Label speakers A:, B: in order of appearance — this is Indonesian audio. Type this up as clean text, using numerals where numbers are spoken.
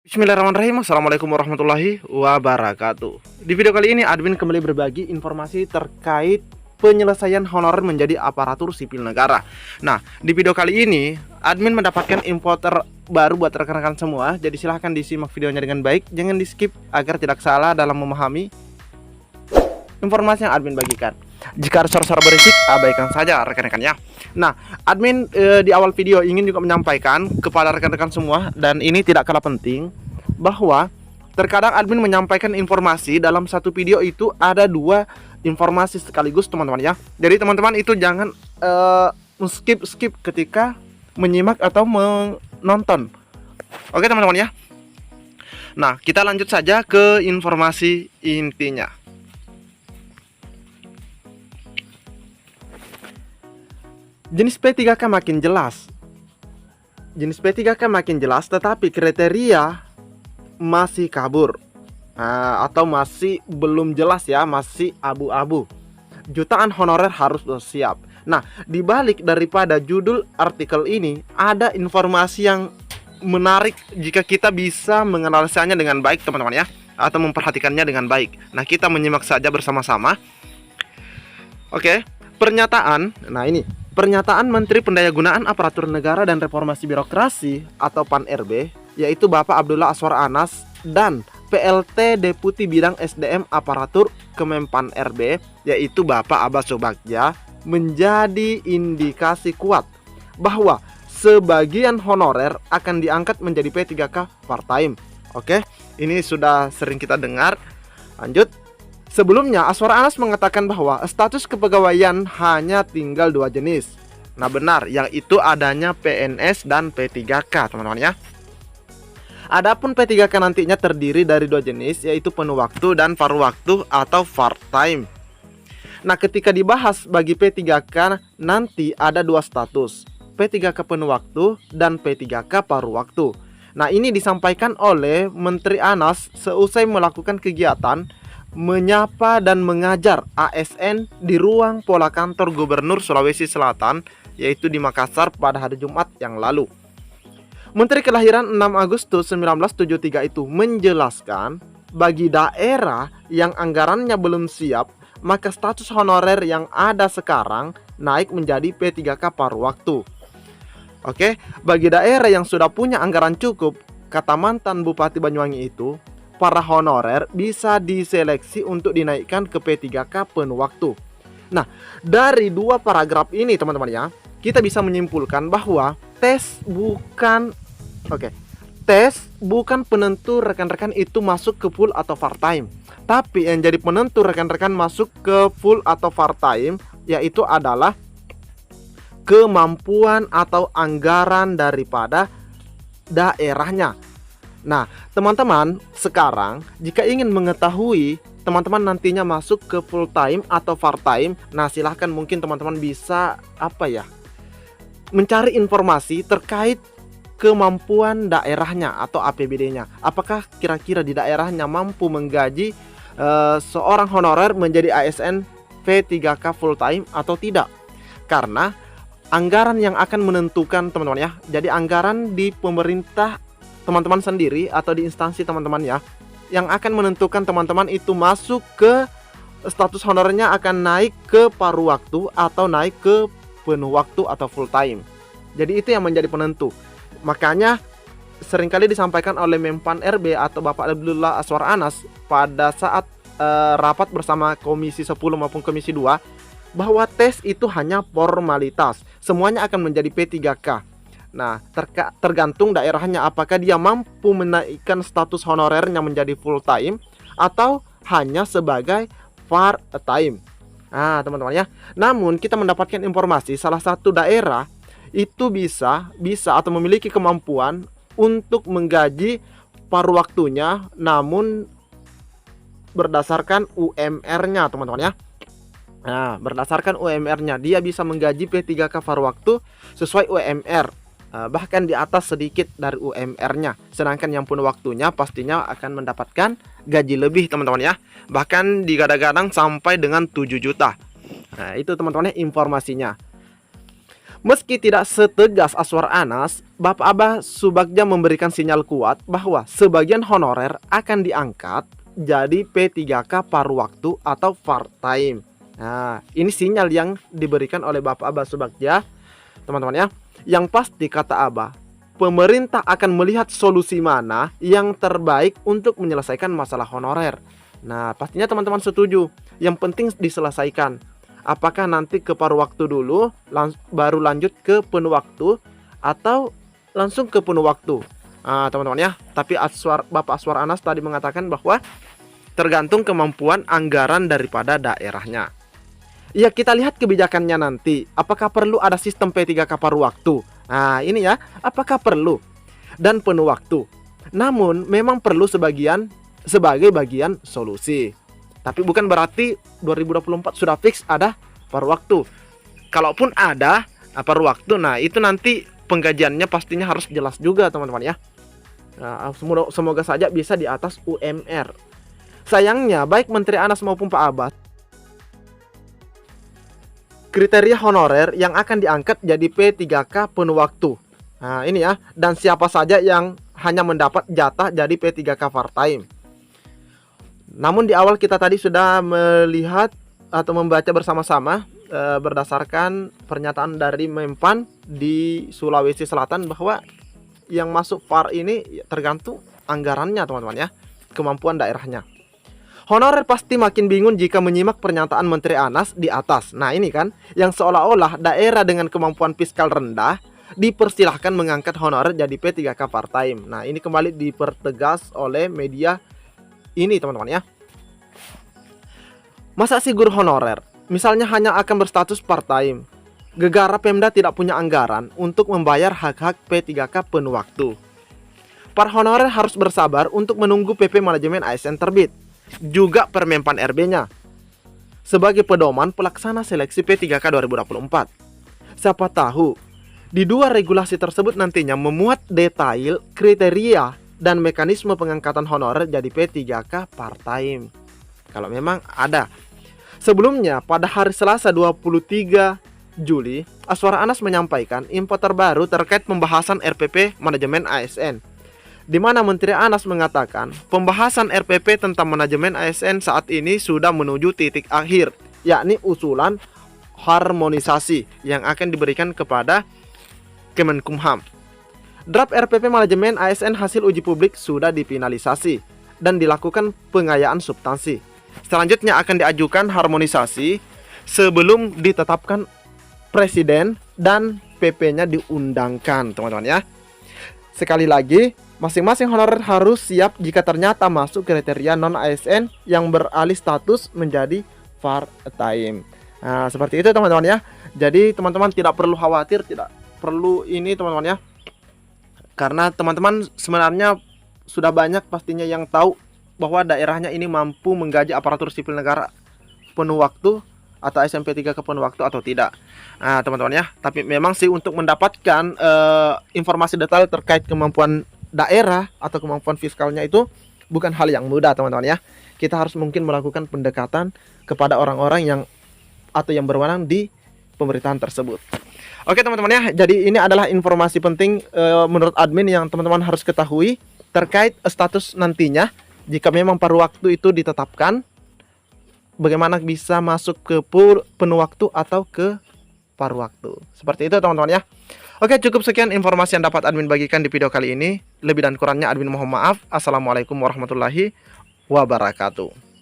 A: Bismillahirrahmanirrahim. Assalamualaikum warahmatullahi wabarakatuh. Di video kali ini admin kembali berbagi informasi terkait penyelesaian honorer menjadi aparatur sipil negara. Nah, di video kali ini admin mendapatkan info terbaru buat rekan-rekan semua. Jadi silahkan disimak videonya dengan baik, jangan di skip agar tidak salah dalam memahami informasi yang admin bagikan. Jika ada suara-suara berisik, abaikan saja rekan-rekannya. Nah, admin di awal video ingin juga menyampaikan kepada rekan-rekan semua, dan ini tidak kalah penting, bahwa terkadang admin menyampaikan informasi dalam satu video itu ada dua informasi sekaligus, teman-teman ya. Jadi teman-teman itu jangan skip ketika menyimak atau menonton. Oke teman-teman ya. Nah, kita lanjut saja ke informasi intinya. Jenis P3K makin jelas. Jenis P3K makin jelas, tetapi kriteria masih kabur. Atau masih belum jelas ya, masih abu-abu. Jutaan honorer harus siap. Nah, dibalik daripada judul artikel ini ada informasi yang menarik jika kita bisa menganalisanya dengan baik, teman-teman ya, atau memperhatikannya dengan baik. Nah, kita menyimak saja bersama-sama. Oke, pernyataan. Nah, ini pernyataan Menteri Pendayagunaan Aparatur Negara dan Reformasi Birokrasi atau PAN-RB, yaitu Bapak Abdullah Azwar Anas, dan PLT Deputi Bidang SDM Aparatur Kemenpan-RB, yaitu Bapak Abbas Subagja, menjadi indikasi kuat bahwa sebagian honorer akan diangkat menjadi P3K part-time. Oke, ini sudah sering kita dengar. Lanjut. Sebelumnya, Azwar Anas mengatakan bahwa status kepegawaian hanya tinggal dua jenis. Nah benar, yang itu adanya PNS dan P3K, teman-teman ya. Adapun P3K nantinya terdiri dari dua jenis, yaitu penuh waktu dan paruh waktu atau part-time. Nah, ketika dibahas bagi P3K nanti ada dua status, P3K penuh waktu dan P3K paruh waktu. Nah, ini disampaikan oleh Menteri Anas seusai melakukan kegiatan menyapa dan mengajar ASN di ruang pola kantor Gubernur Sulawesi Selatan, yaitu di Makassar pada hari Jumat yang lalu. Menteri kelahiran 6 Agustus 1973 itu menjelaskan bagi daerah yang anggarannya belum siap, maka status honorer yang ada sekarang naik menjadi P3K paruh waktu. Oke, bagi daerah yang sudah punya anggaran cukup, kata mantan Bupati Banyuwangi itu, para honorer bisa diseleksi untuk dinaikkan ke P3K penuh waktu. Nah, dari dua paragraf ini teman-teman ya, kita bisa menyimpulkan bahwa tes bukan penentu rekan-rekan itu masuk ke full atau part-time. Tapi yang jadi penentu rekan-rekan masuk ke full atau part-time yaitu adalah kemampuan atau anggaran daripada daerahnya. Nah, teman-teman, sekarang jika ingin mengetahui teman-teman nantinya masuk ke full time atau part time, nah silahkan mungkin teman-teman bisa mencari informasi terkait kemampuan daerahnya atau APBD-nya. Apakah kira-kira di daerahnya mampu menggaji seorang honorer menjadi ASN P3K full time atau tidak? Karena anggaran yang akan menentukan teman-teman ya. Jadi anggaran di pemerintah teman-teman sendiri atau di instansi teman-teman ya, yang akan menentukan teman-teman itu masuk ke status honorernya akan naik ke paruh waktu atau naik ke penuh waktu atau full time. Jadi itu yang menjadi penentu. Makanya seringkali disampaikan oleh Menpan RB atau Bapak Abdullah Azwar Anas pada saat rapat bersama Komisi 10 maupun Komisi 2 bahwa tes itu hanya formalitas. Semuanya akan menjadi P3K. Nah, tergantung daerahnya apakah dia mampu menaikkan status honorernya menjadi full time atau hanya sebagai part time. Nah, teman-teman ya. Namun kita mendapatkan informasi salah satu daerah itu bisa atau memiliki kemampuan untuk menggaji paruh waktunya namun berdasarkan UMR-nya, teman-teman ya. Nah, berdasarkan UMR-nya dia bisa menggaji P3K paruh waktu sesuai UMR. Bahkan di atas sedikit dari UMR-nya. Sedangkan yang penuh waktunya pastinya akan mendapatkan gaji lebih, teman-teman ya. Bahkan digadang-gadang sampai dengan 7 juta. Nah, itu teman-teman informasinya. Meski tidak setegas Aswar Anas, Bapak Abah Subagja memberikan sinyal kuat bahwa sebagian honorer akan diangkat jadi P3K paruh waktu atau part-time. Nah, ini sinyal yang diberikan oleh Bapak Abah Subagja, teman-teman ya. Yang pasti kata Abah, pemerintah akan melihat solusi mana yang terbaik untuk menyelesaikan masalah honorer. Nah, pastinya teman-teman setuju. Yang penting diselesaikan. Apakah nanti ke paruh waktu dulu, baru lanjut ke penuh waktu, atau langsung ke penuh waktu? Nah, teman-teman ya. Tapi Bapak Aswar Anas tadi mengatakan bahwa tergantung kemampuan anggaran daripada daerahnya. Ya, kita lihat kebijakannya nanti. Apakah perlu ada sistem P3K paruh waktu? Nah, ini ya. Apakah perlu? Dan penuh waktu. Namun, memang perlu sebagai bagian solusi. Tapi bukan berarti 2024 sudah fix ada paruh waktu. Kalaupun ada paruh waktu, nah itu nanti penggajiannya pastinya harus jelas juga, teman-teman ya. Nah, semoga saja bisa di atas UMR. Sayangnya baik Menteri Anas maupun Pak Abah, kriteria honorer yang akan diangkat jadi P3K penuh waktu. Nah ini ya. Dan siapa saja yang hanya mendapat jatah jadi P3K part-time. Namun di awal kita tadi sudah melihat atau membaca bersama-sama berdasarkan pernyataan dari Menpan di Sulawesi Selatan bahwa yang masuk PAR ini tergantung anggarannya, teman-teman ya, kemampuan daerahnya. Honorer pasti makin bingung jika menyimak pernyataan Menteri Anas di atas. Nah ini kan, yang seolah-olah daerah dengan kemampuan fiskal rendah dipersilahkan mengangkat honorer jadi P3K part-time. Nah ini kembali dipertegas oleh media ini, teman-teman ya. Masa sih guru honorer misalnya hanya akan berstatus part-time, gegara Pemda tidak punya anggaran untuk membayar hak-hak P3K penuh waktu. Para honorer harus bersabar untuk menunggu PP Manajemen ASN terbit, juga Permenpan RB-nya sebagai pedoman pelaksana seleksi P3K 2024. Siapa tahu di dua regulasi tersebut nantinya memuat detail kriteria dan mekanisme pengangkatan honorer jadi P3K part-time. Kalau memang ada. Sebelumnya, pada hari Selasa 23 Juli, Aswar Anas menyampaikan info terbaru terkait pembahasan RPP Manajemen ASN, di mana Menteri Anas mengatakan pembahasan RPP tentang manajemen ASN saat ini sudah menuju titik akhir, yakni usulan harmonisasi yang akan diberikan kepada Kemenkumham. Draft RPP Manajemen ASN hasil uji publik sudah difinalisasi dan dilakukan pengayaan substansi. Selanjutnya akan diajukan harmonisasi sebelum ditetapkan Presiden dan PP-nya diundangkan, teman-teman ya. Sekali lagi, masing-masing honorer harus siap jika ternyata masuk kriteria non-ASN yang beralih status menjadi part-time. Nah, seperti itu teman-teman ya. Jadi teman-teman tidak perlu khawatir, tidak perlu ini teman-teman ya. Karena teman-teman sebenarnya sudah banyak pastinya yang tahu bahwa daerahnya ini mampu menggaji aparatur sipil negara penuh waktu atau SMP3 ke penuh waktu atau tidak. Nah teman-teman ya, tapi memang sih untuk mendapatkan informasi detail terkait kemampuan daerah atau kemampuan fiskalnya itu bukan hal yang mudah, teman-teman ya. Kita harus mungkin melakukan pendekatan kepada orang-orang yang atau yang berwenang di pemerintahan tersebut. Oke teman-teman ya, jadi ini adalah informasi penting menurut admin yang teman-teman harus ketahui terkait status nantinya jika memang paruh waktu itu ditetapkan, bagaimana bisa masuk ke penuh waktu atau ke paruh waktu. Seperti itu teman-teman ya. Oke, cukup sekian informasi yang dapat admin bagikan di video kali ini. Lebih dan kurangnya admin mohon maaf. Assalamualaikum warahmatullahi wabarakatuh.